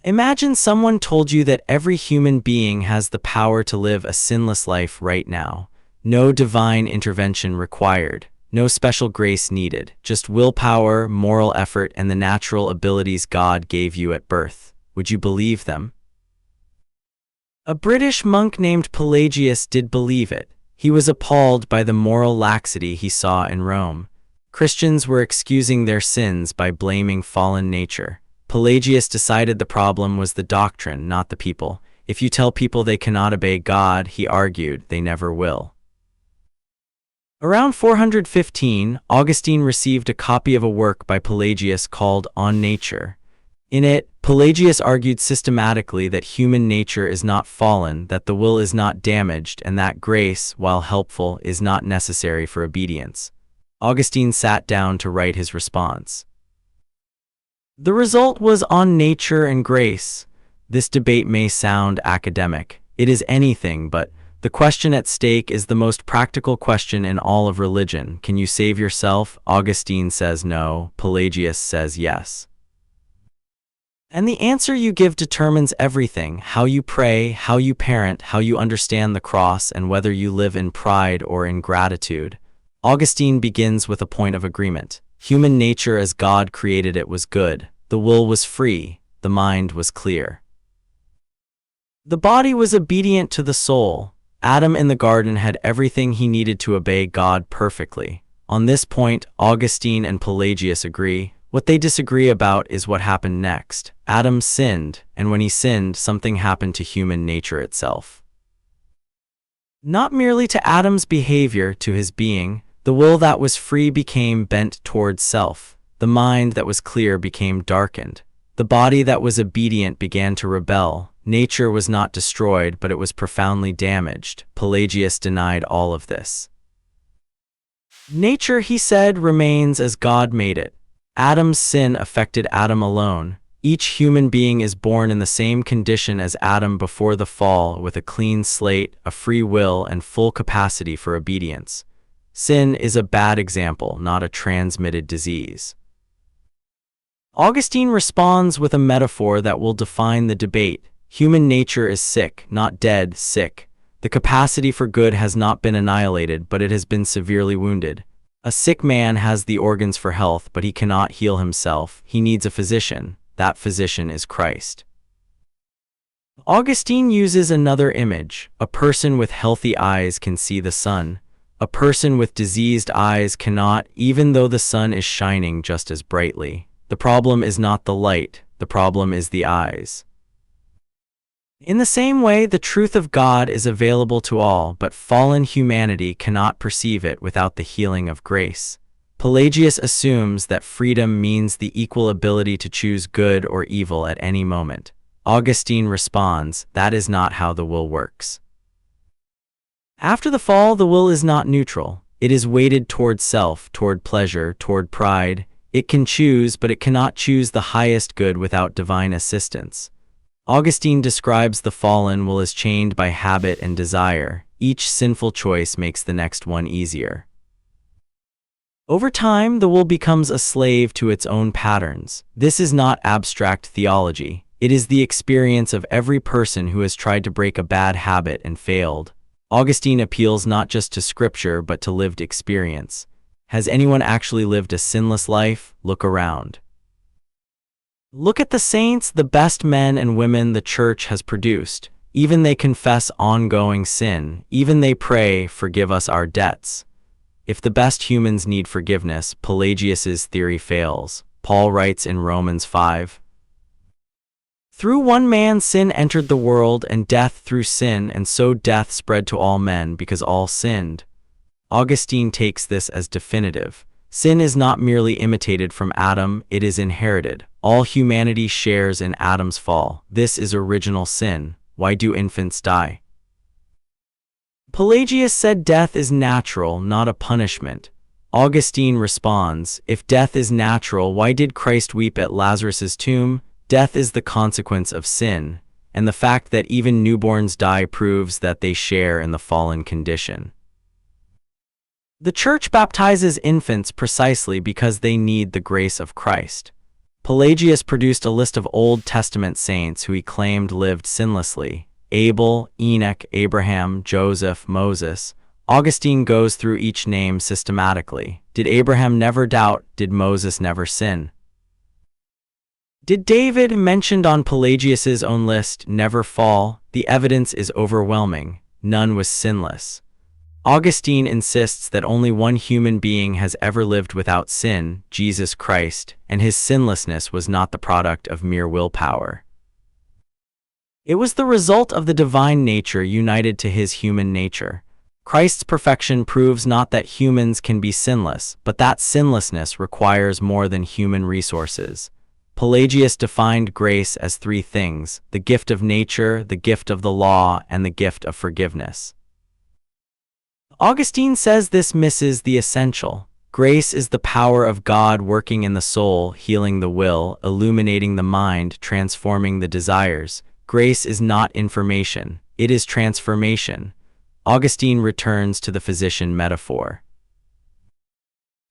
Imagine someone told you that every human being has the power to live a sinless life right now. No divine intervention required, no special grace needed, just willpower, moral effort, and the natural abilities God gave you at birth. Would you believe them? A British monk named Pelagius did believe it. He was appalled by the moral laxity he saw in Rome. Christians were excusing their sins by blaming fallen nature. Pelagius decided the problem was the doctrine, not the people. If you tell people they cannot obey God, he argued, they never will. Around 415, Augustine received a copy of a work by Pelagius called On Nature. In it, Pelagius argued systematically that human nature is not fallen, that the will is not damaged, and that grace, while helpful, is not necessary for obedience. Augustine sat down to write his response. The result was On Nature and Grace. This debate may sound academic. It is anything but. The question at stake is the most practical question in all of religion. Can you save yourself? Augustine says no. Pelagius says yes. And the answer you give determines everything: how you pray, how you parent, how you understand the cross, and whether you live in pride or in gratitude. Augustine begins with a point of agreement. Human nature as God created it was good. The will was free. The mind was clear. The body was obedient to the soul. Adam in the garden had everything he needed to obey God perfectly. On this point, Augustine and Pelagius agree. What they disagree about is what happened next. Adam sinned, and when he sinned, something happened to human nature itself. Not merely to Adam's behavior, to his being. The will that was free became bent towards self. The mind that was clear became darkened. The body that was obedient began to rebel. Nature was not destroyed, but it was profoundly damaged. Pelagius denied all of this. Nature, he said, remains as God made it. Adam's sin affected Adam alone. Each human being is born in the same condition as Adam before the fall, with a clean slate, a free will, and full capacity for obedience. Sin is a bad example, not a transmitted disease. Augustine responds with a metaphor that will define the debate. Human nature is sick, not dead, sick. The capacity for good has not been annihilated, but it has been severely wounded. A sick man has the organs for health, but he cannot heal himself. He needs a physician. That physician is Christ. Augustine uses another image. A person with healthy eyes can see the sun. A person with diseased eyes cannot, even though the sun is shining just as brightly. The problem is not the light. The problem is the eyes. In the same way, the truth of God is available to all, but fallen humanity cannot perceive it without the healing of grace. Pelagius assumes that freedom means the equal ability to choose good or evil at any moment. Augustine responds, that is not how the will works. After the fall, the will is not neutral. It is weighted toward self, toward pleasure, toward pride. It can choose, but it cannot choose the highest good without divine assistance. Augustine describes the fallen will as chained by habit and desire. Each sinful choice makes the next one easier. Over time, the will becomes a slave to its own patterns. This is not abstract theology. It is the experience of every person who has tried to break a bad habit and failed. Augustine appeals not just to scripture but to lived experience. Has anyone actually lived a sinless life? Look around. Look at the saints, the best men and women the church has produced. Even they confess ongoing sin. Even they pray, forgive us our debts. If the best humans need forgiveness, Pelagius's theory fails. Paul writes in Romans 5, "Through one man sin entered the world, and death through sin, and so death spread to all men because all sinned." Augustine takes this as definitive. Sin is not merely imitated from Adam, it is inherited. All humanity shares in Adam's fall. This is original sin. Why do infants die? Pelagius said death is natural, not a punishment. Augustine responds, if death is natural, why did Christ weep at Lazarus's tomb? Death is the consequence of sin, and the fact that even newborns die proves that they share in the fallen condition. The Church baptizes infants precisely because they need the grace of Christ. Pelagius produced a list of Old Testament saints who he claimed lived sinlessly: Abel, Enoch, Abraham, Joseph, Moses. Augustine goes through each name systematically. Did Abraham never doubt? Did Moses never sin? Did David, mentioned on Pelagius's own list, never fall? The evidence is overwhelming. None was sinless. Augustine insists that only one human being has ever lived without sin, Jesus Christ, and his sinlessness was not the product of mere willpower. It was the result of the divine nature united to his human nature. Christ's perfection proves not that humans can be sinless, but that sinlessness requires more than human resources. Pelagius defined grace as three things: the gift of nature, the gift of the law, and the gift of forgiveness. Augustine says this misses the essential. Grace is the power of God working in the soul, healing the will, illuminating the mind, transforming the desires. Grace is not information, it is transformation. Augustine returns to the physician metaphor.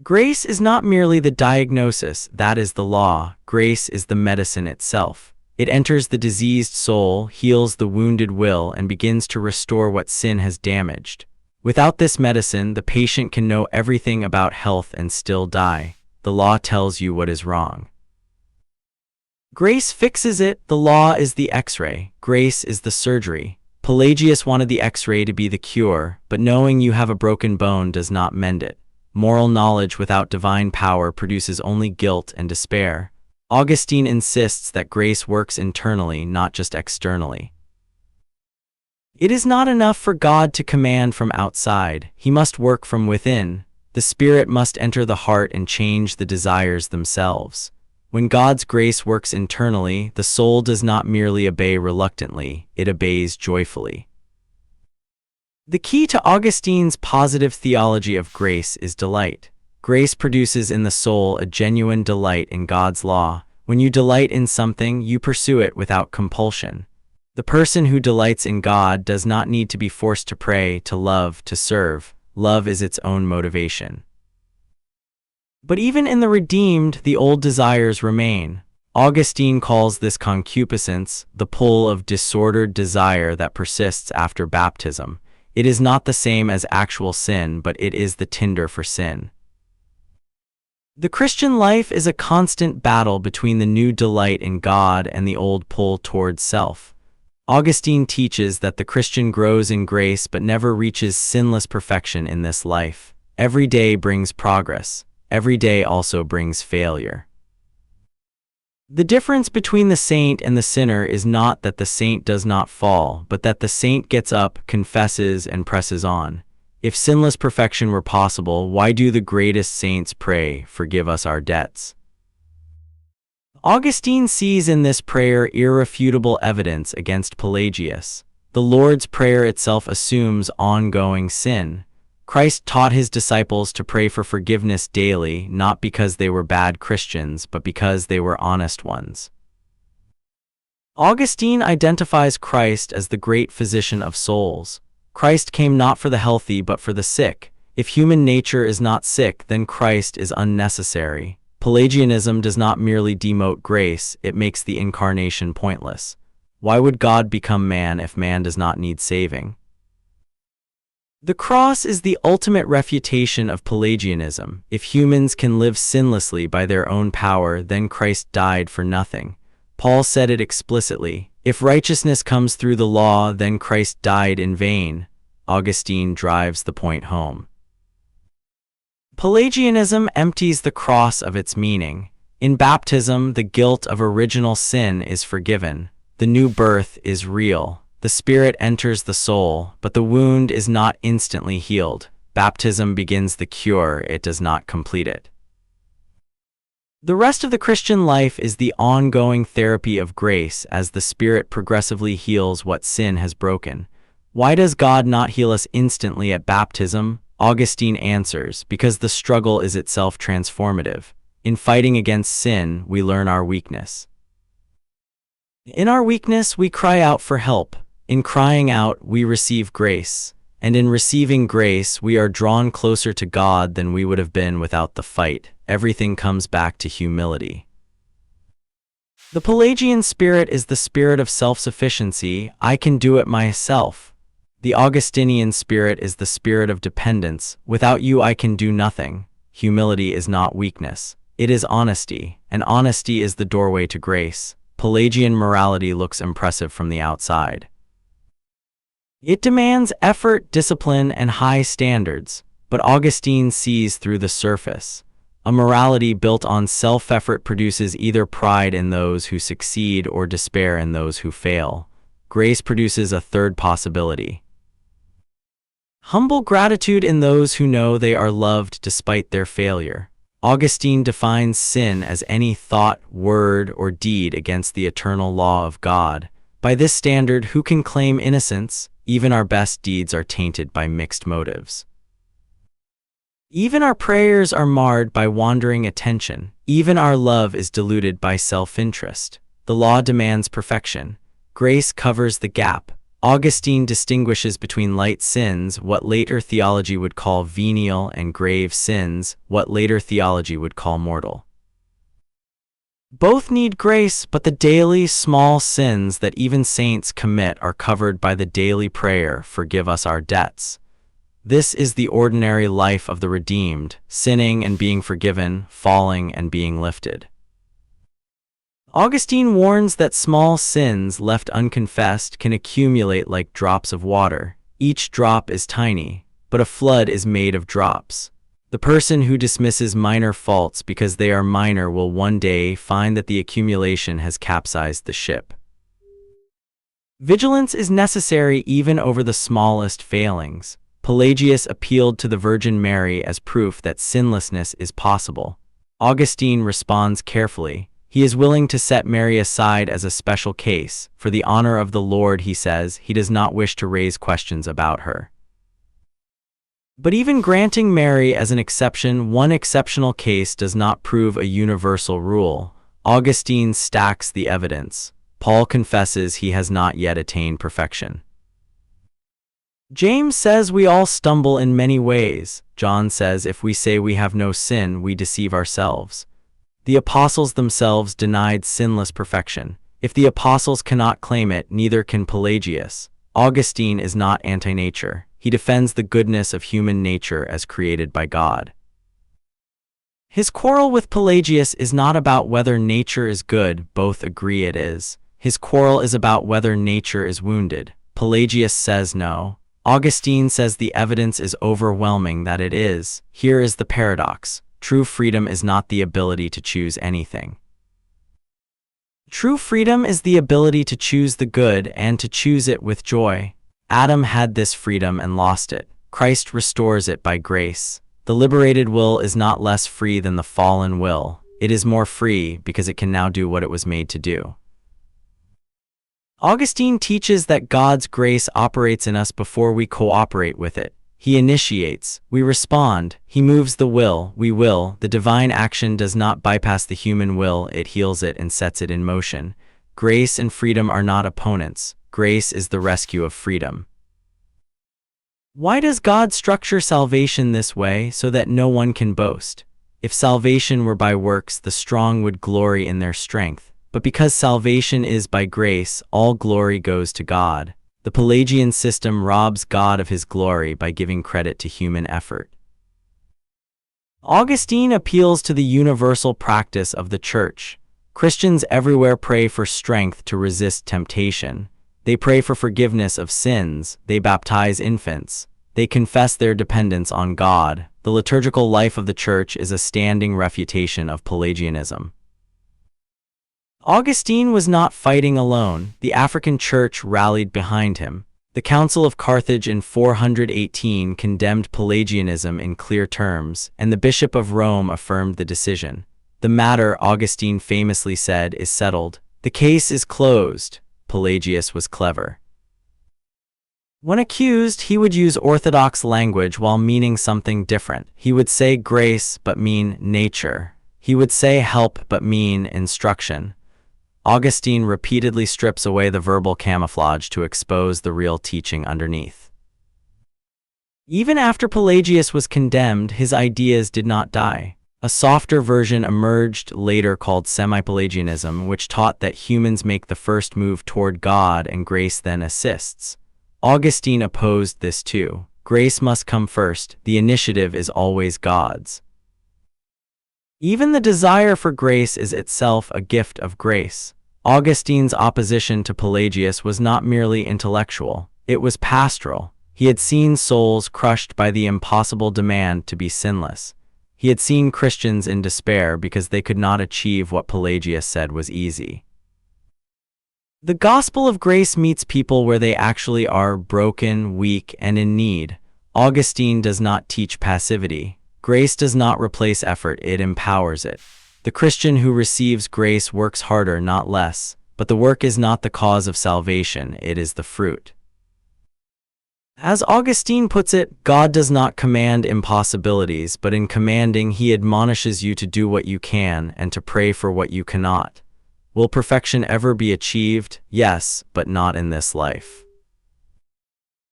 Grace is not merely the diagnosis, that is the law. Grace is the medicine itself. It enters the diseased soul, heals the wounded will, and begins to restore what sin has damaged. Without this medicine, the patient can know everything about health and still die. The law tells you what is wrong. Grace fixes it. The law is the X-ray. Grace is the surgery. Pelagius wanted the X-ray to be the cure, but knowing you have a broken bone does not mend it. Moral knowledge without divine power produces only guilt and despair. Augustine insists that grace works internally, not just externally. It is not enough for God to command from outside. He must work from within. The Spirit must enter the heart and change the desires themselves. When God's grace works internally, the soul does not merely obey reluctantly, it obeys joyfully. The key to Augustine's positive theology of grace is delight. Grace produces in the soul a genuine delight in God's law. When you delight in something, you pursue it without compulsion. The person who delights in God does not need to be forced to pray, to love, to serve. Love is its own motivation. But even in the redeemed, the old desires remain. Augustine calls this concupiscence, the pull of disordered desire that persists after baptism. It is not the same as actual sin, but it is the tinder for sin. The Christian life is a constant battle between the new delight in God and the old pull towards self. Augustine teaches that the Christian grows in grace but never reaches sinless perfection in this life. Every day brings progress. Every day also brings failure. The difference between the saint and the sinner is not that the saint does not fall, but that the saint gets up, confesses, and presses on. If sinless perfection were possible, why do the greatest saints pray, "Forgive us our debts"? Augustine sees in this prayer irrefutable evidence against Pelagius. The Lord's Prayer itself assumes ongoing sin. Christ taught his disciples to pray for forgiveness daily, not because they were bad Christians, but because they were honest ones. Augustine identifies Christ as the great physician of souls. Christ came not for the healthy, but for the sick. If human nature is not sick, then Christ is unnecessary. Pelagianism does not merely demote grace, it makes the incarnation pointless. Why would God become man if man does not need saving? The cross is the ultimate refutation of Pelagianism. If humans can live sinlessly by their own power, then Christ died for nothing. Paul said it explicitly. If righteousness comes through the law, then Christ died in vain. Augustine drives the point home. Pelagianism empties the cross of its meaning. In baptism, the guilt of original sin is forgiven. The new birth is real. The Spirit enters the soul, but the wound is not instantly healed. Baptism begins the cure, it does not complete it. The rest of the Christian life is the ongoing therapy of grace as the Spirit progressively heals what sin has broken. Why does God not heal us instantly at baptism? Augustine answers, because the struggle is itself transformative. In fighting against sin, we learn our weakness. In our weakness, we cry out for help. In crying out, we receive grace. And in receiving grace, we are drawn closer to God than we would have been without the fight. Everything comes back to humility. The Pelagian spirit is the spirit of self-sufficiency. I can do it myself. The Augustinian spirit is the spirit of dependence. Without you, I can do nothing. Humility is not weakness. It is honesty, and honesty is the doorway to grace. Pelagian morality looks impressive from the outside. It demands effort, discipline, and high standards, but Augustine sees through the surface. A morality built on self-effort produces either pride in those who succeed or despair in those who fail. Grace produces a third possibility: humble gratitude in those who know they are loved despite their failure. Augustine defines sin as any thought, word, or deed against the eternal law of God. By this standard, who can claim innocence? Even our best deeds are tainted by mixed motives. Even our prayers are marred by wandering attention. Even our love is diluted by self-interest. The law demands perfection. Grace covers the gap. Augustine distinguishes between light sins, what later theology would call venial, and grave sins, what later theology would call mortal. Both need grace, but the daily, small sins that even saints commit are covered by the daily prayer, "Forgive us our debts." This is the ordinary life of the redeemed, sinning and being forgiven, falling and being lifted. Augustine warns that small sins left unconfessed can accumulate like drops of water. Each drop is tiny, but a flood is made of drops. The person who dismisses minor faults because they are minor will one day find that the accumulation has capsized the ship. Vigilance is necessary even over the smallest failings. Pelagius appealed to the Virgin Mary as proof that sinlessness is possible. Augustine responds carefully. He is willing to set Mary aside as a special case. For the honor of the Lord, he says, he does not wish to raise questions about her. But even granting Mary as an exception, one exceptional case does not prove a universal rule. Augustine stacks the evidence. Paul confesses he has not yet attained perfection. James says we all stumble in many ways. John says if we say we have no sin, we deceive ourselves. The apostles themselves denied sinless perfection. If the apostles cannot claim it, neither can Pelagius. Augustine is not anti-nature. He defends the goodness of human nature as created by God. His quarrel with Pelagius is not about whether nature is good, both agree it is. His quarrel is about whether nature is wounded. Pelagius says no. Augustine says the evidence is overwhelming that it is. Here is the paradox. True freedom is not the ability to choose anything. True freedom is the ability to choose the good and to choose it with joy. Adam had this freedom and lost it. Christ restores it by grace. The liberated will is not less free than the fallen will. It is more free because it can now do what it was made to do. Augustine teaches that God's grace operates in us before we cooperate with it. He initiates, we respond. He moves the will, we will. The divine action does not bypass the human will, it heals it and sets it in motion. Grace and freedom are not opponents. Grace is the rescue of freedom. Why does God structure salvation this way? So that no one can boast. If salvation were by works, the strong would glory in their strength. But because salvation is by grace, all glory goes to God. The Pelagian system robs God of his glory by giving credit to human effort. Augustine appeals to the universal practice of the Church. Christians everywhere pray for strength to resist temptation. They pray for forgiveness of sins. They baptize infants. They confess their dependence on God. The liturgical life of the Church is a standing refutation of Pelagianism. Augustine was not fighting alone. The African Church rallied behind him. The Council of Carthage in 418 condemned Pelagianism in clear terms, and the Bishop of Rome affirmed the decision. The matter, Augustine famously said, is settled. The case is closed. Pelagius was clever. When accused, he would use orthodox language while meaning something different. He would say grace but mean nature. He would say help but mean instruction. Augustine repeatedly strips away the verbal camouflage to expose the real teaching underneath. Even after Pelagius was condemned, his ideas did not die. A softer version emerged later called semi-Pelagianism, which taught that humans make the first move toward God and grace then assists. Augustine opposed this too. Grace must come first, the initiative is always God's. Even the desire for grace is itself a gift of grace. Augustine's opposition to Pelagius was not merely intellectual, it was pastoral. He had seen souls crushed by the impossible demand to be sinless. He had seen Christians in despair because they could not achieve what Pelagius said was easy. The gospel of grace meets people where they actually are, broken, weak, and in need. Augustine does not teach passivity. Grace does not replace effort, it empowers it. The Christian who receives grace works harder, not less, but the work is not the cause of salvation, it is the fruit. As Augustine puts it, God does not command impossibilities, but in commanding, he admonishes you to do what you can and to pray for what you cannot. Will perfection ever be achieved? Yes, but not in this life.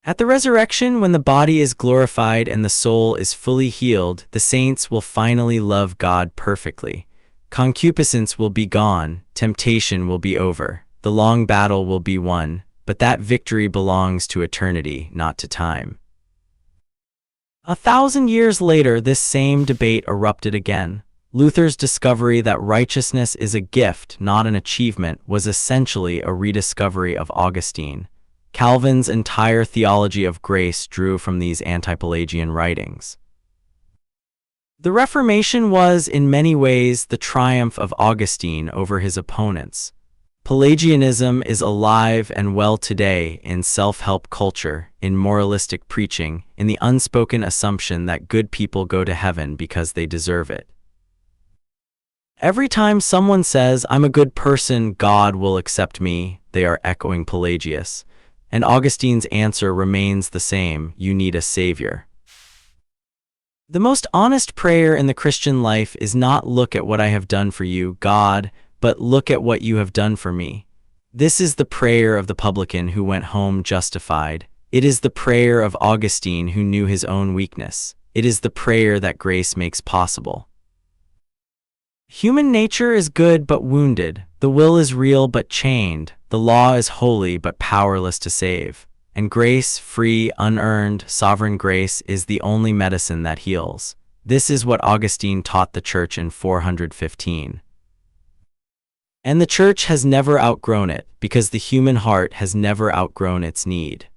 At the resurrection, when the body is glorified and the soul is fully healed, the saints will finally love God perfectly. Concupiscence will be gone, temptation will be over, the long battle will be won, but that victory belongs to eternity, not to time. 1,000 years later, this same debate erupted again. Luther's discovery that righteousness is a gift, not an achievement, was essentially a rediscovery of Augustine. Calvin's entire theology of grace drew from these anti-Pelagian writings. The Reformation was, in many ways, the triumph of Augustine over his opponents. Pelagianism is alive and well today in self-help culture, in moralistic preaching, in the unspoken assumption that good people go to heaven because they deserve it. Every time someone says, "I'm a good person, God will accept me," they are echoing Pelagius. And Augustine's answer remains the same: you need a savior. The most honest prayer in the Christian life is not "look at what I have done for you, God," but "look at what you have done for me." This is the prayer of the publican who went home justified. It is the prayer of Augustine who knew his own weakness. It is the prayer that grace makes possible. Human nature is good but wounded. The will is real but chained. The law is holy but powerless to save. And grace, free, unearned, sovereign grace, is the only medicine that heals. This is what Augustine taught the Church in 415. And the Church has never outgrown it, because the human heart has never outgrown its need.